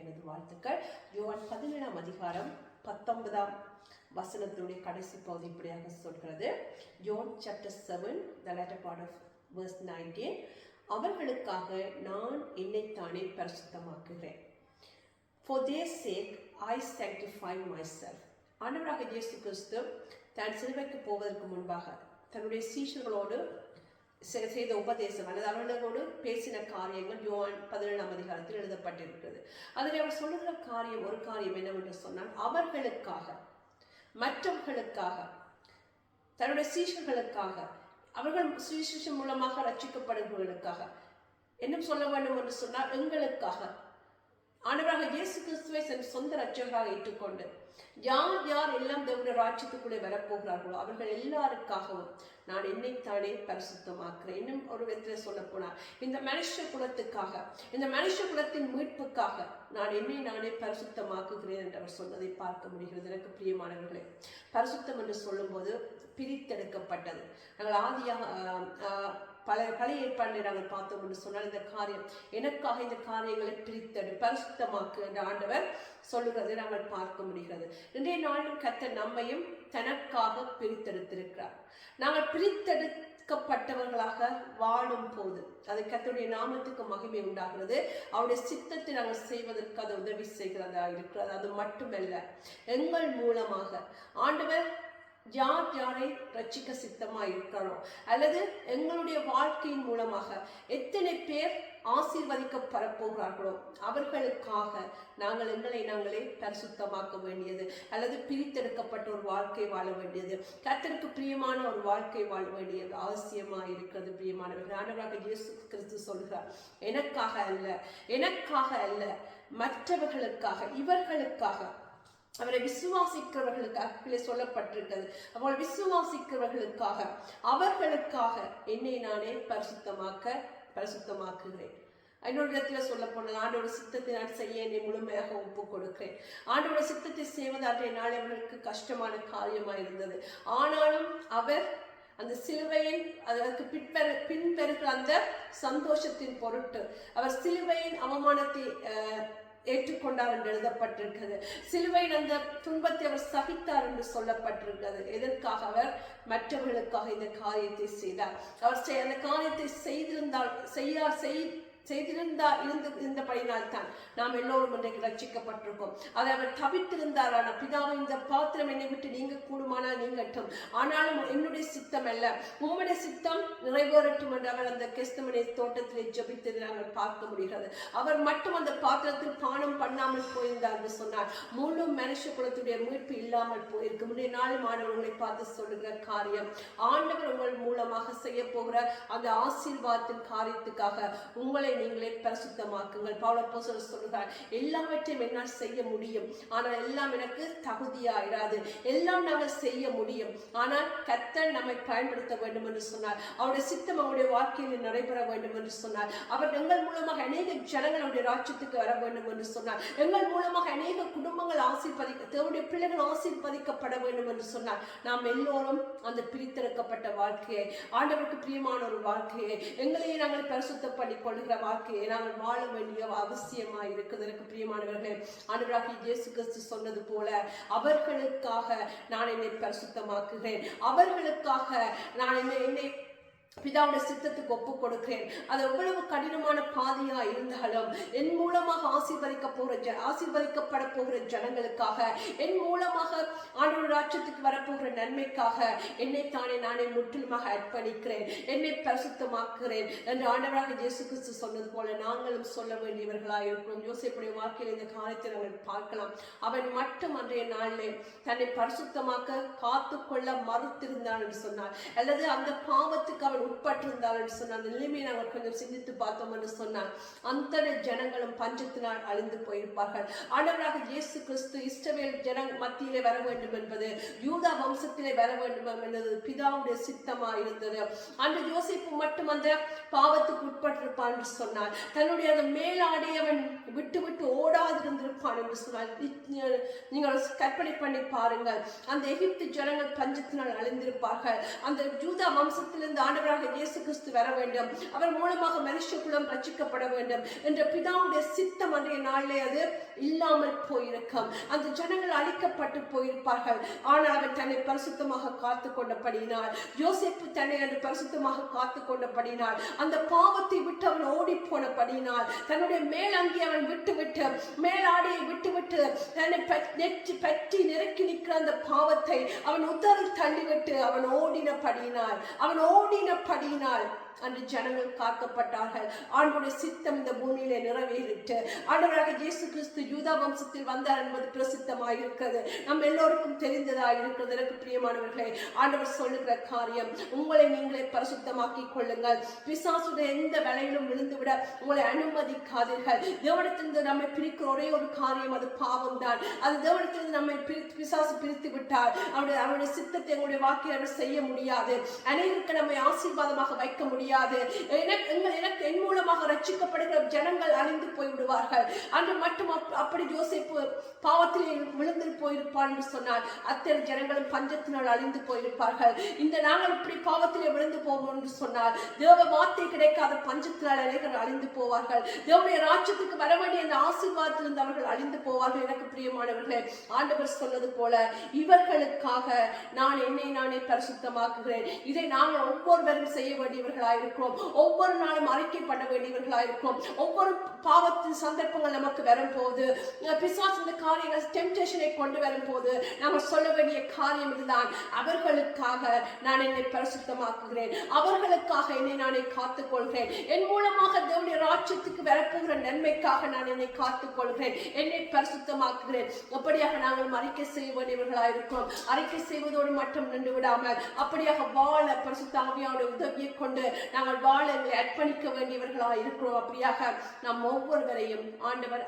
எனது வாழ்த்துக்கள். யோவான் 17ஆம் அதிகாரம் 19ஆம் வசனத்தினுடைய கடைசி பகுதி இப்படியாக சொல்கிறது. John chapter 7, the latter part of verse 19. அவர்களுக்காக நான் என்னைத்தானே பரிசுத்தமாக்குகிறேன். For their sake I sanctify myself. ஆண்டவராக இயேசு கிறிஸ்து தான் சிலுவைக்கு போவதற்கு முன்பாக தன்னுடைய சீஷர்களோடு செய்த உபதேசம் அல்லது அவர்களோடு பேசின காரியங்கள் யோவான் 17ஆம் அதிகாரத்தில் எழுதப்பட்டிருக்கிறது. அதில் அவர் சொல்லுகிற ஒரு காரியம் என்னவென்று சொன்னால், அவர்களுக்காக, மற்றவர்களுக்காக, தன்னுடைய சீஷர்களுக்காக, அவர்கள் சுவிசேஷம் மூலமாக ரட்சிக்கப்படுபவர்களுக்காக, இன்னும் சொல்ல வேண்டும் என்று சொன்னால் எங்களுக்காக ஆண்டவராக இயேசு கிறிஸ்துவை சொந்த ரட்சகராக ஏற்றுக்கொண்டு யார் எல்லாம் தேவனுடைய ராஜ்யத்துக்குள்ளே வரப்போகிறார்களோ அவர்கள் எல்லாருக்காகவும் நான் என்னைத்தானே பரிசுத்தமாக்குறேன். இன்னும் ஒரு விதத்தில் சொல்ல போனார், இந்த மனுஷ குலத்துக்காக, இந்த மனுஷ குலத்தின் மீட்புக்காக நான் என்னை நானே பரிசுத்தமாக்குகிறேன் என்று அவர் சொன்னதை பார்க்க முடிகிறது. எனக்கு பிரியமானவர்களே, பரிசுத்தம் என்று சொல்லும்போது பிரித்தெடுக்கப்பட்டது. நாங்கள் ஆதியாக பழைய ஏற்பாட்டில் நாங்கள் பார்த்தோம் என்று சொன்னால், இந்த காரியம் எனக்காக இந்த காரியங்களை பிரித்தெடு பரிசுத்தமாக்கு என்ற ஆண்டவர் சொல்லுகிறதை நாங்கள் பார்க்க முடிகிறது. இன்றைய நாளில் கர்த்தர் நம்மையும் தனக்காக பிரித்தெடுத்திருக்கிறார். நாங்கள் பிரித்தெடுக்கப்பட்டவர்களாக வாழும் போது அது கர்த்தருடைய நாமத்துக்கு மகிமை உண்டாகிறது. அவருடைய சித்தத்தை நாங்கள் செய்வதற்கு அது உதவி செய்கிறதா இருக்கிறது. அது மட்டுமல்ல, எங்கள் மூலமாக ஆண்டவர் யாரை ரட்சிக்க சித்தமாக இருக்கிறோம் அல்லது எங்களுடைய வாழ்க்கையின் மூலமாக எத்தனை பேர் ஆசீர்வதிக்கப்பட போகிறார்களோ அவர்களுக்காக நாங்கள் எங்களை நாங்களே பரிசுத்தமாக்க வேண்டியது அல்லது பிரித்தெடுக்கப்பட்ட ஒரு வாழ்க்கை வாழ வேண்டியது, கர்த்தருக்கு பிரியமான ஒரு வாழ்க்கை வாழ வேண்டியது அவசியமாக இருக்கிறது. பிரியமானவர்கள், ஆண்டவராக இயேசு கிறிஸ்து சொல்கிறார், எனக்காக அல்ல மற்றவர்களுக்காக, இவர்களுக்காக, அவரை விசுவாசிக்கிறவர்களுக்காக சொல்லப்பட்டிருக்கிறது. அவரை விசுவாசிக்கிறவர்களுக்காக, அவர்களுக்காக என்னை நானே பரிசுத்தமாக்குகிறேன். இன்னொரு இடத்துல சொல்ல போனால், ஆண்டோட சித்தத்தை நான் செய்ய என்னை முழுமையாக ஒப்பு கொடுக்கிறேன். ஆண்டோட சித்தத்தை செய்வதாற்றை நாள் அவர்களுக்கு கஷ்டமான காரியமாக இருந்தது. ஆனாலும் அவர் அந்த சிலுவையின் அதற்கு பின்பெறுகிற அந்த சந்தோஷத்தின் பொருட்டு அவர் சிலுவையின் அவமானத்தை ஏற்றுக்கொண்டார் என்று எழுதப்பட்டிருக்கிறது. சிலுவையின் அந்த துன்பத்தை அவர் சகித்தார் என்று சொல்லப்பட்டிருக்கிறது. எதற்காக? அவர் மற்றவர்களுக்காக இந்த காரியத்தை செய்தார். அவர் அந்த காரியத்தை இருந்தபடினால் தான் நாம் எல்லோரும் இன்றைக்கு ரட்சிக்கப்பட்டிருக்கோம். அதை அவர் தவிர்த்திருந்தார். ஆனால் பிதாவை, இந்த பாத்திரம் என்னை விட்டு நீங்க கூடுமானால் நீங்கட்டும், ஆனாலும் என்னுடைய சித்தம் அல்ல உம்முடைய சித்தம் நிறைவேறட்டும் என்று அவர் அந்த கெஸ்தமனே தோட்டத்திலே ஜெபித்ததை நாங்கள் பார்க்க முடிகிறது. அவர் மட்டும் அந்த பாத்திரத்தில் பானம் பண்ணாமல் போயிருந்தார் என்று சொன்னார், முழு மனுஷ குலத்துடைய மீட்பு இல்லாமல் போயிருக்கு. முன்னே நாள் மாணவர்களை பார்த்து சொல்லுகிற காரியம், ஆண்டவர் உங்கள் மூலமாக செய்ய போகிற அந்த ஆசீர்வாதத்தின் காரியத்துக்காக உங்களை நீங்களே பரிசுத்தமாக்குங்கள். பவுல் அப்போஸ்தலர் சொல்கிறார், எல்லாவற்றையும் என்னால் செய்ய முடியும், ஆனால் எல்லாம் எனக்கு தகுதியாயிராது. எல்லாம் நாங்கள் செய்ய முடியும், ஆனால் கர்த்தர் நம்மை பயன்படுத்த வேண்டும் என்று சொன்னார். அவருடைய சித்தம் அவருடைய வாழ்க்கையில் நடைபெற வேண்டும் என்று சொன்னார். அவர் எங்கள் மூலமாக அநேக ஜனங்கள் அவருடைய ராஜ்யத்துக்கு வர வேண்டும் என்று சொன்னார். எங்கள் மூலமாக அநேக குடும்பங்கள் தேவனுடைய பிள்ளைகள் ஆசீர்வதிக்கப்பட வேண்டும் என்று சொன்னார். நாம் எல்லோரும் அந்த பிரித்தெடுக்கப்பட்ட வாழ்க்கையை, ஆண்டவருக்கு பிரியமான ஒரு வாழ்க்கையை, எங்களையே நாங்கள் பரிசுத்தப்படி கொள்கிற வாழ்க்கையை நாங்கள் வாழ வேண்டிய அவசியமாக இருக்குது. எனக்கு பிரியமானவர்களே, ஆண்டவராகிய இயேசு கிறிஸ்து சொன்னது போல, அவர்களுக்காக நான் என்னை பரிசுத்தமாக்குகிறேன், அவர்களுக்காக நான் என்னை பிதாவுடைய சித்தத்துக்கு ஒப்பு கொடுக்கிறேன். அது எவ்வளவு கடினமான பாதையா இருந்தாலும் என் மூலமாக ஆசீர்வதிக்கப்பட போகிற ஜனங்களுக்காக, என் மூலமாக ஆண்டவருடைய ராஜ்யத்துக்கு வரப்போகிற நன்மைக்காக என்னைத்தானே நானே முற்றிலுமாக அர்ப்பணிக்கிறேன், என்னை பரிசுத்தமாக்குகிறேன் என்று ஆண்டவராக இயேசு கிறிஸ்து சொன்னது போல நாங்களும் சொல்ல வேண்டியவர்களாக இருக்கிறோம். யோசேப்புடைய வாழ்க்கையில் இந்த காரியத்தை நாங்கள் பார்க்கலாம். அவன் மட்டும் அன்றைய நாளிலே தன்னை பரிசுத்தமாக்க காத்துக்கொள்ள மறுத்திருந்தான் என்று சொன்னார், அல்லது அந்த பாவத்துக்கு அவன் உட்பட்டிருந்தாள் என்று சொன்ன அந்த நிலைமையை நாங்கள் கொஞ்சம் சிந்தித்து பார்த்தோம் என்று சொன்னால், அந்த ஜனங்களும் பஞ்சத்தினால் அழிந்து போயிருப்பார்கள். ஆண்டவராக இயேசு கிறிஸ்து இஸ்ரவேல் மத்தியிலே வர வேண்டும் என்பது, யூதா வம்சத்திலே வர வேண்டும் என்பது பிதாவுடைய சித்தமா இருந்தது. அந்த யோசேப்பு மட்டும் அந்த பாவத்துக்கு உட்பட்டிருப்பான் என்று சொன்னார். தன்னுடைய அந்த மேலாடையவன் விட்டு ஓடாதிருந்திருப்பான் இருப்பான் என்று சொன்னால் நீங்கள் கற்பனை பண்ணி பாருங்கள். அந்த எகிப்து ஜனங்கள் பஞ்சத்தினால் அழிந்திருப்பார்கள். அந்த யூதா வம்சத்திலிருந்து ஆண்டவராக இயேசு கிறிஸ்து வர வேண்டும், அவர் மூலமாக மனுஷ குலம் ரட்சிக்கப்பட வேண்டும் என்ற பிதாவுடைய சித்தம் அன்றைய நாளிலே அது இல்லாமல் போயிருக்கும். அந்த ஜனங்கள் அழிக்கப்பட்டு போயிருப்பார்கள். ஆனால் அவர் தன்னை பரிசுத்தமாக காத்து கொண்டபடியினால், யோசேப்பு தன்னை அந்த பரிசுத்தமாக காத்து கொண்டபடியினால், அந்த பாவத்தை விட்டு அவன் ஓடி போனபடியினால், தன்னுடைய மேலங்கி அவன் விட்டுவிட்டு மேலாடையை விட்டுவிட்டு தன்னை பற்றி நெருக்கி நிற்கிற அந்த பாவத்தை அவன் உதறில் தள்ளிவிட்டு அவன் ஓடினபடியினால் அன்று ஜனங்கள் காக்கப்பட்டார்கள். ஆண்டவருடைய சித்தம் இந்த பூமியிலே நிறைவேறிட்டு ஆண்டவராக இயேசு கிறிஸ்து யூதா வம்சத்தில் வந்தார் என்பது பிரசித்தமாயிருக்கிறது, நம்ம எல்லோருக்கும் தெரிந்ததாக இருக்கிறது. எனக்கு பிரியமானவர்களே, ஆண்டவர் சொல்லுகிற காரியம், உங்களை நீங்களே பரிசுத்தமாக்கி கொள்ளுங்கள். பிசாசுடைய எந்த வேலையிலும் விழுந்துவிட உங்களை அனுமதிக்காதீர்கள். தேவனிடத்திலிருந்து நம்மை பிரிக்கிற ஒரே ஒரு காரியம் அது பாவம் தான். அது தேவனிடத்திலிருந்து நம்மை பிசாசு பிரித்து விட்டார் அவருடைய சித்தத்தை எங்களுடைய வாக்கில் அவர் செய்ய முடியாது. அனைவருக்கு நம்மை ஆசீர்வாதமாக வைக்க முடியாது. எனக்கு என் மூலமாக ரட்சிக்கப்படுகிற ஜனங்கள் அழிந்து போய்விடுவார்கள். அன்று மட்டும் அப்படி யோசேப்பு பாவத்திலே விழுந்து போயிருப்பார் என்று சொன்னார். அத்தனை ஜனங்களும் பஞ்சத்தினால் அழிந்து போயிருப்பார்கள். இந்த நாங்கள் இப்படி பாவத்திலே விழுந்து போவோம் என்று சொன்னார், தேவ வார்த்தை கிடைக்காத பஞ்சத்தினால் அனைவர்கள் அழிந்து போவார்கள். தேவனுடைய ராஜ்யத்துக்கு வர வேண்டிய அந்த ஆசீர்வாதத்திலிருந்து அவர்கள் அழிந்து போவார்கள். எனக்கு பிரியமானவர்களே, ஆண்டவர் சொன்னது போல இவர்களுக்காக நான் என்னை நானே பரிசுத்தமாக்குகிறேன். இதை நாங்கள் ஒவ்வொருவரும் செய்ய வேண்டியவர்களாக இருக்கிறோம். ஒவ்வொரு நாளும் அறிக்கை பண்ண வேண்டியவர்களாக இருக்கிறோம். ஒவ்வொரு பாவத்தின் சந்தர்ப்பங்கள் நமக்கு வரும்போது, பிசாசு இந்த காரியங்கள் டெம்டேஷனை கொண்டு வரும்போது நாங்கள் சொல்ல வேண்டிய காரியம் இதுதான், அவர்களுக்காக நான் என்னை பரிசுத்தமாக்குகிறேன், அவர்களுக்காக என்னை நானே காத்துக் கொள்கிறேன், என் மூலமாக தேவனுடைய ராஜ்யத்துக்கு வரப்போகிற நன்மைக்காக நான் என்னை காத்துக் கொள்கிறேன், என்னை பரிசுத்தமாக்குகிறேன். அப்படியாக நாங்கள் அறிக்கை செய்ய வேண்டியவர்களாக இருக்கிறோம். அறிக்கை செய்வதோடு மட்டும் நின்று விடாமல் அப்படியாக வாழ பரிசுத்த ஆவியானுடைய உதவியை கொண்டு நாங்கள் வாழ அர்ப்பணிக்க வேண்டியவர்களாக இருக்கிறோம். அப்படியாக நாம் ஒவ்வொருவரையும் ஆண்டவர்